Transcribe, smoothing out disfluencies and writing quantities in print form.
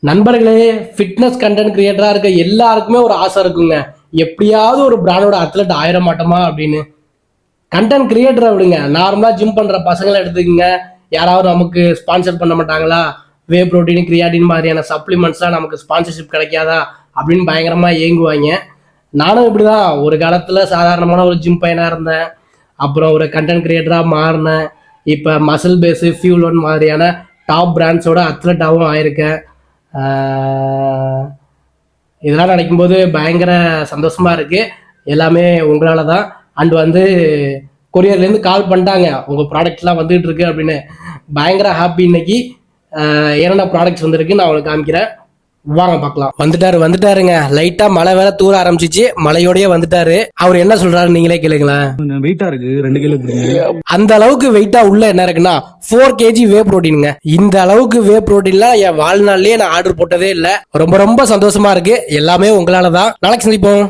நண்பர்களே, fitness content கிரியேட்டரா இருக்க எல்லாருக்குமே ஒரு ஆசை இருக்குங்க. எப்படியாவது ஒரு பிராண்டோட அத்லட் ஆயிர மாட்டோமா அப்படின்னு. கண்டென்ட் கிரியேட்டரை விடுங்க, நார்மலா ஜிம் பண்ற பசங்களை எடுத்துக்கங்க. யாராவது நமக்கு ஸ்பான்சர் பண்ண மாட்டாங்களா, வே புரோட்டீன் கிரியாட்டின் மாதிரியான சப்ளிமெண்ட்ஸ்லாம் நமக்கு ஸ்பான்சர்ஷிப் கிடைக்காதா அப்படின்னு பயங்கரமா ஏங்குவாங்க. நானும் இப்படிதான் ஒரு காலத்துல சாதாரணமான ஒரு ஜிம் பையனா இருந்தேன். அப்புறம் ஒரு கண்டென்ட் கிரியேட்டரா மாறினேன். இப்ப மசில் பேஸ் ஃபியூல் ஒன் மாதிரியான டாப் பிராண்ட்ஸோட அத்லட்டாகவும் ஆயிருக்கேன். இதெல்லாம் நினைக்கும்போது பயங்கர சந்தோஷமா இருக்கு. எல்லாமே உங்களால தான். அண்ட் கொரியர்லேருந்து கால் பண்ணிட்டாங்க, உங்க ப்ராடக்ட்லாம் வந்துகிட்டு இருக்கு அப்படின்னு. பயங்கர ஹாப்பி இன்னைக்கு. என்னென்ன ப்ராடக்ட்ஸ் வந்திருக்கு நான் உங்களுக்கு காமிக்கிறேன், வாங்க பார்க்கலாம். வந்துட்டாருங்க. லைட்டா மழை வேற தூர ஆரம்பிச்சிச்சு, மழையோடய வந்துட்டாரு. அவர் என்ன சொல்றாரு நீங்களே கேளுங்களேன். வெயிட்டா இருக்கு 2 கிலோ. அந்த அளவுக்கு வெயிட்டா உள்ள என்ன இருக்குன்னா 4 kg வே புரோட்டீனுங்க. இந்த அளவுக்கு வே புரோட்டீன்லாம் என் வாழ்நாள்லயே நான் ஆர்டர் போட்டதே இல்லை. ரொம்ப ரொம்ப சந்தோஷமா இருக்கு. எல்லாமே உங்களால தான். நாளைக்கு சந்திப்போம்.